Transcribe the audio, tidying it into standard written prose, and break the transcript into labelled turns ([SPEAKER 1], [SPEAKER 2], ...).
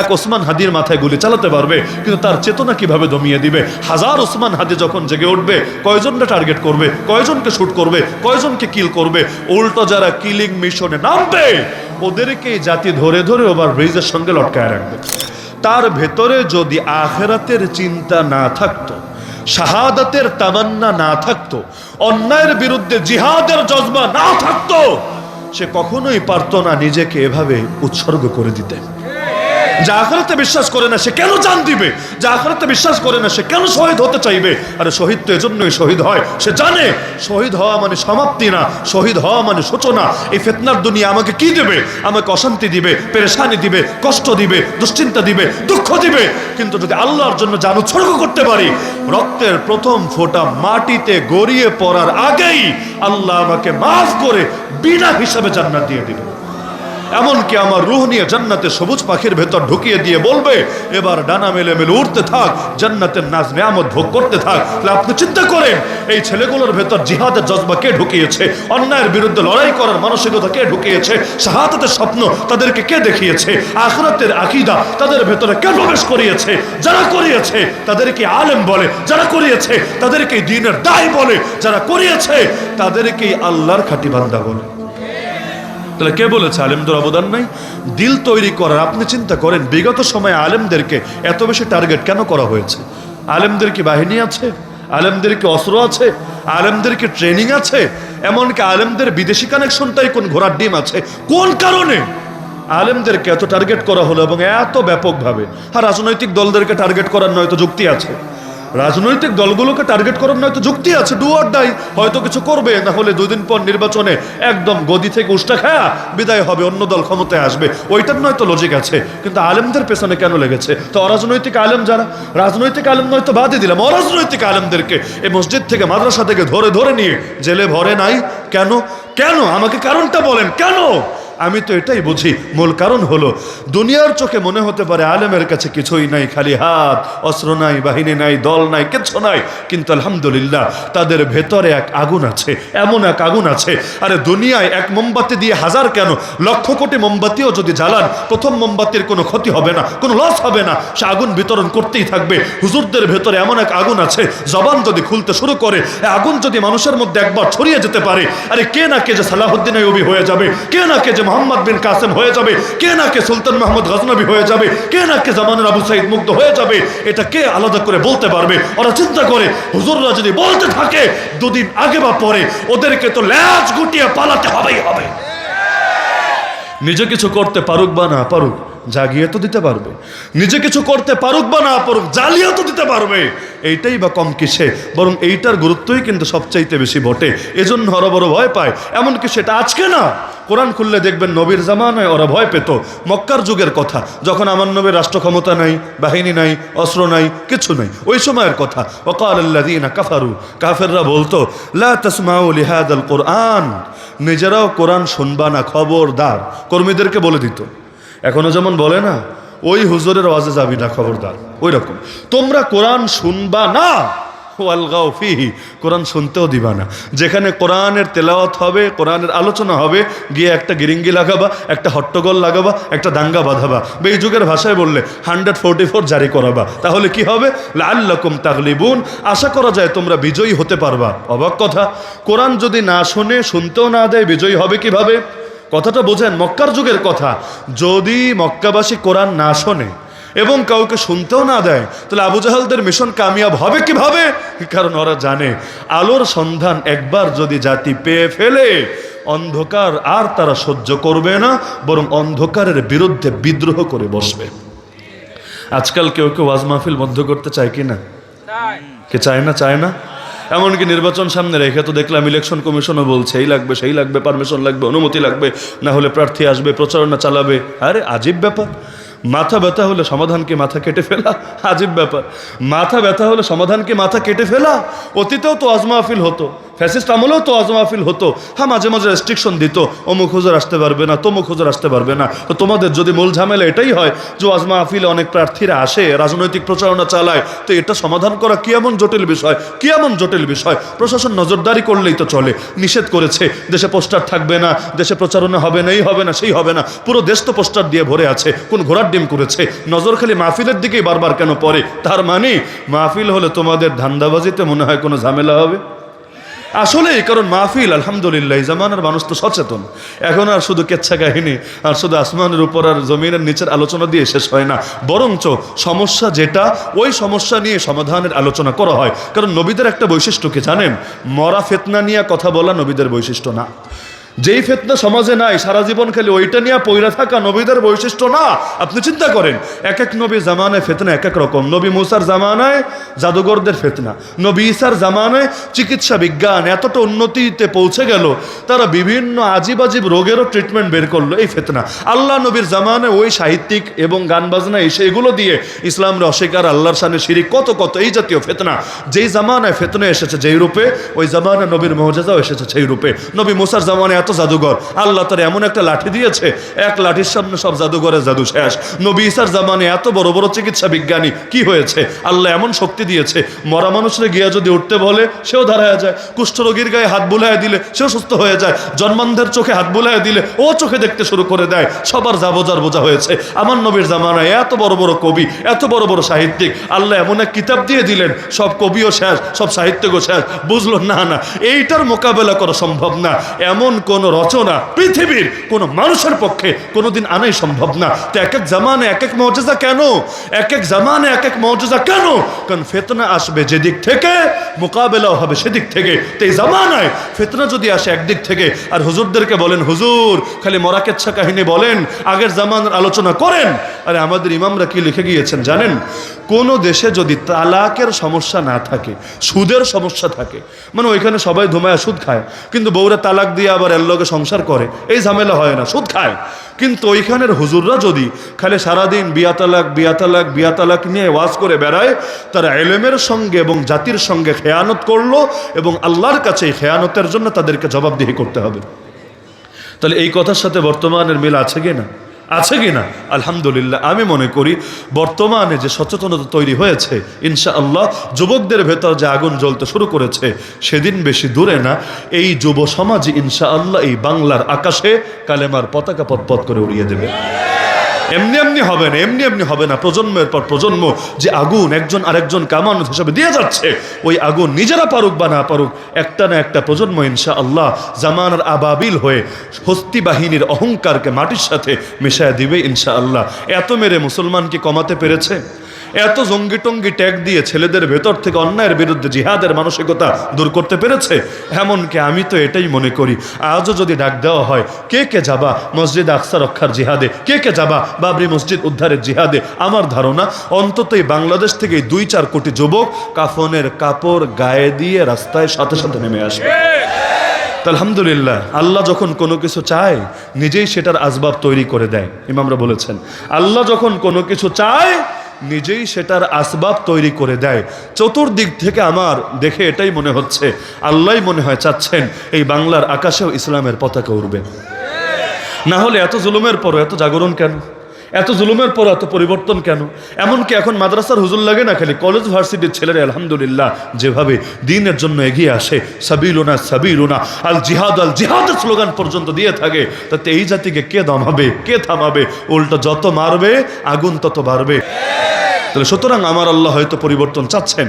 [SPEAKER 1] এক ওসমান হাদির মাথায় গুলি চালাতে পারবে, কিন্তু তার চেতনা কিভাবে দমিয়ে দিবে? হাজার ওসমান হাদি যখন জেগে উঠবে, কয়জনকে টার্গেট করবে, কয়জনকে শুট করবে, কয়জনকে কিল করবে? উল্টো যারা কিলিং মিশনে নামবে ওদেরকেই জাতি ধরে ধরে ওভার ব্রিজের সঙ্গে লটকায় রাখবে। তার ভেতরে যদি আখিরাতের চিন্তা না থাকতো, শাহাদাতের তামান্না না থাকতো, অন্যায়ের বিরুদ্ধে জিহাদের জজবা না থাকতো, সে কখনোই পারতো না নিজেকে এভাবে উৎসর্গ করে দিতে। যে আখিরাতে বিশ্বাস করে না সে কেন জান দিবে? যে আখিরাতে বিশ্বাস করে না সে কেন শহীদ হতে চাইবে? আরে শহীদ তো এজন্যই শহীদ হয়, সে জানে শহীদ হওয়া মানে সমাপ্তি না, শহীদ হওয়া মানে সূচনা। এই ফিতনার দুনিয়া আমাকে কি দেবে? আমাকে অশান্তি দিবে, পেরেশানি দিবে, কষ্ট দিবে, দুশ্চিন্তা দিবে, দুঃখ দিবে। কিন্তু যদি আল্লাহর জন্য জান উৎসর্গ করতে পারি, রক্তের প্রথম ফোঁটা মাটিতে গড়িয়ে পড়ার আগেই আল্লাহ আমাকে মাফ করে বিনা হিসাবে জান্নাত দিয়ে দিবে। এমনকি আমার রূহ নিয়ে জান্নাতে সবুজ পাখির ভেতর ঢুকিয়ে দিয়ে বলবে, এবার ডানা মেলে মেলে উঠতে থাক, জান্নাতের নাজ নেয়ামত ভোগ করতে থাক। তাহলে আপনি চিন্তা করেন এই ছেলেগুলোর ভেতর জিহাদের জজবা কে ঢুকিয়েছে? অন্যায়ের বিরুদ্ধে লড়াই করার মানসিকতা কে ঢুকিয়েছে? শাহাদাতের স্বপ্ন তাদেরকে কে দেখিয়েছে? আখিরাতের আকীদা তাদের ভেতরে কে প্রবেশ করিয়েছে? যারা করিয়েছে তাদেরকে আলেম বলে, যারা করিয়েছে তাদেরকে দ্বীনের দায় বলে, যারা করিয়েছে তাদেরকেই আল্লাহর খাঁটি বান্দা বলে। তাহলে কে বলেছে আলেমদের অবদান নাই? দিল তৈরি করার আপনি চিন্তা করেন বিগত সময়ে আলেমদেরকে এত বেশি টার্গেট কেন করা হয়েছে? আলেমদের কি বাহিনী আছে? আলেমদের কি অস্ত্র আছে? আলেমদের কি ট্রেনিং আছে? এমনকি আলেমদের বিদেশি কানেকশনটাই কোন ঘোড়ার ডিম আছে? কোন কারণে আলেমদেরকে এত টার্গেট করা হলো এবং এত ব্যাপকভাবে? আর রাজনৈতিক দলদেরকে টার্গেট করার নয়তো যুক্তি আছে, রাজনৈতিক দলগুলোকে টার্গেট করার নয়তো যুক্তি আছে। ডু অর ডাই, হয়তো কিছু করবে, না হলে 2 দিন পর নির্বাচনে একদম গদি থেকে উষ্টা খায়া বিদায় হবে, অন্য দল ক্ষমতায় আসবে, ওইটার নয়তো লজিক আছে। কিন্তু আলেমদের পেছনে কেন লেগেছে? তো অরাজনৈতিক আলেম যারা, রাজনৈতিক আলেম নয়তো বাদই দিলাম, অরাজনৈতিক আলেমদেরকে এই মসজিদ থেকে মাদ্রাসা থেকে ধরে ধরে নিয়ে জেলে ভরে নাই কেন? কেন? আমাকে কারণটা বলেন কেন? আমি তো এটাই বুঝি, মূল কারণ হলো দুনিয়ার চোখে মনে হতে পারে আলেমের কাছে কিছুই নাই, খালি হাত, অস্ত্র নাই, বাহিনী নাই, দল নাই, কিচ্ছু নাই, কিন্তু আলহামদুলিল্লাহ তাদের ভেতরে এক আগুন আছে, এমন এক আগুন আছে। আরে দুনিয়ায় এক মোমবাতি দিয়ে হাজার কেন লক্ষ কোটি মোমবাতিও যদি জ্বালান, প্রথম মোমবাতির কোনো ক্ষতি হবে না, কোনো লস হবে না, সে আগুন বিতরণ করতেই থাকবে। হুজুরদের ভেতরে এমন এক আগুন আছে, জবান যদি খুলতে শুরু করে, আগুন যদি মানুষের মধ্যে একবার ছড়িয়ে যেতে পারে, আরে কে না কে যে সালাহুদ্দিন আইয়ুবী হয়ে যাবে, কে না কে যে মোহাম্মদ বিন কাসেম হয়ে যাবে, কে না কে সুলতান মাহমুদ গজনবী হয়ে যাবে, কে না কে জামানের আবু সাইদ মুগ্ধ হয়ে যাবে, এটা কে আলাদা করে বলতে পারবে? ওরা চিন্তা করে হুজুররা যদি বলতে থাকে 2 দিন আগে বা পরে, ওদেরকে তো ল্যাজ গুটিয়ে পালাতে হবেই হবে। নিজে কিছু করতে পারুক বা না পারুক, জাগিয়ে তো দিতে পারবে। নিজে কিছু করতে পারুক বা না পারুক, জ্বালিয়ে তো দিতে পারবে। এইটাই বা কম কিসে? বরং এইটার গুরুত্বই কিন্তু সবচাইতে বেশি বটে। এজন্য ওরা বড় ভয় পায়। এমনকি সেটা আজকে না, কোরআন খুললে দেখবেন নবীর জামানায় ওরা ভয় পেত। মক্কার যুগের কথা, যখন আমার নবীর রাষ্ট্র ক্ষমতা নাই, বাহিনী নাই, অস্ত্র নাই, কিছু নাই, ওই সময়ের কথা। ওয়াকাল আল্লাযীনা কাফারু, কাফেররা বলতো, লা তাসমাউ লিহাদাল কুরআন, নিজেরাও কোরআন শুনবা না, খবরদার। কর্মীদেরকে বলে দিত। এখনো যেমন বলে না, ওই হুজুরের ওয়াজে যাবি না, খবরদার, ওই রকম তোমরা কোরআন শুনবা না, ওয়ালগাও ফিহি, কোরআন শুনতেও দিবা না। যেখানে কোরআনের তেলাওয়াত হবে, কোরআনের আলোচনা হবে, গিয়ে একটা গিরিঙ্গি লাগাবা, একটা হট্টগোল লাগাবা, একটা দাঙ্গা বাঁধাবা। এই যুগের ভাষায় বললে 144 জারি করাবা। তাহলে কি হবে? লাআল্লাকুম তাগলিবুন, আশা করা যায় তোমরা বিজয়ী হতে পারবা। অবাক কথা, কোরআন যদি না শোনে, শুনতেও না দেয়, বিজয়ী হবে কিভাবে? কথাটা বোঝেন, মক্কার যুগের কথা। যদি মক্কাবাসী কোরআন না শোনে এবং কাউকে শুনতেও না দেয়, তাহলে আবু জাহালদের মিশন কামিয়াব হবে কিভাবে? কারণ ওরা জানে আলোর সন্ধান একবার যদি জাতি পেয়ে ফেলে, অন্ধকার আর তারা সহ্য করবে না, বরং অন্ধকারের বিরুদ্ধে বিদ্রোহ করে বসবে। আজকাল কেউ কেউ ওয়াজ মাহফিল বন্ধ করতে চায় কি না? কে চায় না? চায় না। এমনকি নির্বাচন সামনে রেখে তো দেখলাম ইলেকশন কমিশনও বলছে এই লাগবে, সেই লাগবে, পারমিশন লাগবে, অনুমতি লাগবে, না হলে প্রার্থী আসবে, প্রচারণা চালাবে। আরে আজীব ব্যাপার। মাথা ব্যথা হলে সমাধানকে মাথা কেটে ফেলা, আজীব ব্যাপার। মাথা ব্যথা হলে সমাধানকে মাথা কেটে ফেলা। অতীতেও তো ওয়াজ মাহফিল হতো, ফ্যাসিস্ট আমলেও তো ওয়াজ মাহফিল হতো, হ্যাঁ মাঝে মাঝে রেস্ট্রিকশন দিত, অমুক হুজুর আসতে পারবে না, তমুক হুজুর আসতে পারবে না। তো তোমাদের যদি মূল ঝামেলা এটাই হয় যে ওয়াজ মাহফিলে অনেক প্রার্থীরা আসে, রাজনৈতিক প্রচারণা চালায়, তো এটা সমাধান করা কি এমন জটিল বিষয়, কি এমন জটিল বিষয়? প্রশাসন নজরদারি করলেই তো চলে। নিষেধ করেছে, দেশে পোস্টার থাকবে না, দেশে প্রচারণা হবে না, এই হবে না, সেই হবে না। পুরো দেশ তো পোস্টার দিয়ে ভরে আছে, কোন ঘোড়ার ডিম করেছে? নজর খালি মাহফিলের দিকেই বারবার কেন পড়ে? তার মানে মাহফিল হলে তোমাদের ধান্দাবাজিতে মনে হয় কোনো ঝামেলা হবে? আসলেই, কারণ মাহফিল আলহামদুলিল্লাহ জামানার মানুষ তো সচেতন। এখন আর শুধু কেচ্ছা কাহিনী আর শুধু আসমানের উপর আর জমিনের নিচের আলোচনা দিয়ে শেষ হয় না, বরঞ্চ সমস্যা যেটা, ওই সমস্যা নিয়ে সমাধানের আলোচনা করা হয়। কারণ নবীদের একটা বৈশিষ্ট্য কি জানেন? মরা ফিতনা নিয়ে কথা বলা নবীদের বৈশিষ্ট্য না। যেই ফিতনা সমাজে নাই, সারা জীবন খালি ওইটা নিয়ে পইরা থাকা নবীদের বৈশিষ্ট্য না। আপনি চিন্তা করেন, এক এক নবী জামানায় ফিতনা এক এক রকম। নবী মুসার জামানায় জাদুঘরদের ফিতনা, নবী ঈসার জামানায় চিকিৎসা বিজ্ঞান এতটা উন্নতিতে পৌঁছে গেল, তারা বিভিন্ন আজীব আজীব রোগেরও ট্রিটমেন্ট বের করলো, এই ফিতনা। আল্লাহ নবীর জামানায় ওই সাহিত্যিক এবং গান বাজনা এসে এগুলো দিয়ে ইসলামরে অস্বীকার, আল্লাহর সামনে শিরিক, কত কত এই জাতীয় ফিতনা। যেই জামানায় ফিতনা এসেছে যেই রূপে, ওই জামানায় নবীর মুজিজাও এসেছে সেই রূপে। নবী মুসার জামানায় এত জাদুঘর, আল্লাহ তার এমন একটা লাঠি দিয়েছে, এক লাঠির সামনে সব জাদুঘরের জাদু শেষ। নবী ঈসার জামানে এত বড় বড় চিকিৎসা বিজ্ঞানী, কি হয়েছে? আল্লাহ এমন শক্তি দিয়েছে, মরা মানুষরে গিয়া যদি উঠতে বলে সেও দাঁড়ায় যায়, কুষ্ঠরোগীর গায়ে হাত বুলায় দিলে সেও সুস্থ হয়ে যায়, জন্মান্ধের চোখে হাত বুলায় দিলে ও চোখে দেখতে শুরু করে দেয়। সবার যা বোঝার বোঝা হয়েছে। আমার নবীর জামানায় এত বড় বড় কবি, এত বড় বড় সাহিত্যিক, আল্লাহ এমন এক কিতাব দিয়ে দিলেন, সব কবিও শেষ, সব সাহিত্যিকও শেষ। বুঝলো না, না এইটার মোকাবেলা করা সম্ভব না। এমন কোন রচনা পৃথিবীর কোন মানুষের পক্ষে কোনোদিন আনাই সম্ভব না। তো এক এক জামানে এক এক মুজিজা কেন? এক এক জামানে এক এক মুজিজা কেন? কারণ ফিতনা আসবে যেদিক থেকে, মোকাবেলাও হবে সেদিক থেকে। তো এই জামানায় ফিতনা যদি আসে একদিক থেকে, আর হুজুরদেরকে বলেন হুজুর খালি মরা কেচ্ছা কাহিনী বলেন, আগের জামানার আলোচনা করেন। আরে আমাদের ইমামরা কি লিখে গিয়েছেন জানেন? কোন দেশে যদি তালাকের সমস্যা না থাকে, সুদের সমস্যা থাকে, মানে ওইখানে সবাই ধুমায়া সুদ খায়, কিন্তু বউরা তালাক দিয়ে আবার এর লগে সংসার করে, এই ঝামেলা হয় না, সুদ খায়। কিন্তু ওইখানের হুজুররা যদি খালি সারাদিন বিয়া তালাক বিয়া তালাক বিয়া তালাক নিয়ে ওয়াজ করে বেড়ায়, তারা ইলমের সঙ্গে এবং জাতির সঙ্গে খেয়ানত করলো, এবং আল্লাহর কাছে এই খেয়ানতের জন্য তাদেরকে জবাবদিহি করতে হবে। তাহলে এই কথার সাথে বর্তমানের মিল আছে কি না? আছে কি না? আলহামদুলিল্লাহ। আমি মনে করি বর্তমানে যে সচেতনতা তৈরি হয়েছে, ইনশাআল্লাহ যুবকদের ভেতর যে আগুন জ্বলতে শুরু করেছে, সেদিন বেশি দূরে না, এই যুব সমাজ ইনশাআল্লাহ এই বাংলার আকাশে কালেমার পতাকা পথ করে উড়িয়ে দেবে। এমনি এমনি হবে না, এমনি এমনি হবে না। প্রজন্মের পর প্রজন্ম যে আগুন একজন আরেকজন কামান হিসাবে দিয়ে যাচ্ছে, ওই আগুন নিজেরা পারুক বা না পারুক, একটা না একটা প্রজন্ম ইনশাআল্লাহ জামানার আবাবিল হয়ে হস্তি বাহিনীর অহংকারকে মাটির সাথে মিশায় দিবে ইনশাআল্লাহ। এত মেরে মুসলমান কি কমাতে পেরেছে? এত জঙ্গি টঙ্গি ট্যাগ দিয়ে ছেলেদের ভেতর থেকে অন্যায়ের বিরুদ্ধে জিহাদের মানসিকতা দূর করতে পেরেছে? এমনকি আমি তো এটাই মনে করি, আজও যদি ডাক দেওয়া হয় কে কে যাবা মসজিদ আকসা রক্ষার জিহাদে, কে কে যাবা বাবরি মসজিদ উদ্ধারের জিহাদে, আমার ধারণা অন্তত এই বাংলাদেশ থেকে 2-4 কোটি যুবক কাফনের কাপড় গায়ে দিয়ে রাস্তায় সাথে সাথে নেমে আসবে। আলহামদুলিল্লাহ, আল্লাহ যখন কোনো কিছু চায় নিজেই সেটার আসবাব তৈরি করে দেয়। ইমামরা বলেছেন আল্লাহ যখন কোনো কিছু চায় নিজেই সেটার আসবাব তৈরি করে দেয়। চতুর্দিক থেকে আমার দেখে এটাই মনে হচ্ছে, আল্লাহই মনে হয় চাচ্ছেন এই বাংলার আকাশেও ইসলামের পতাকা উড়বে। না হলে এত জুলুমের পরও এত জাগরণ কেন? এত জুলুমের পর এত পরিবর্তন কেন? এমনকি এখন মাদ্রাসার হুজুর লাগে না, খালি কলেজ ভার্সিটির ছেলেরা আলহামদুলিল্লাহ যেভাবে দিনের জন্য এগিয়ে আসে, সাবিলুনা সাবিলুনা আল জিহাদের স্লোগান পর্যন্ত দিয়ে থাকে, তাতে এই জাতিকে কে দমাবে, কে থামাবে? উল্টো যত মারবে আগুন তত বাড়বে। তাহলে সুতরাং আমার আল্লাহ হয়তো পরিবর্তন চাচ্ছেন।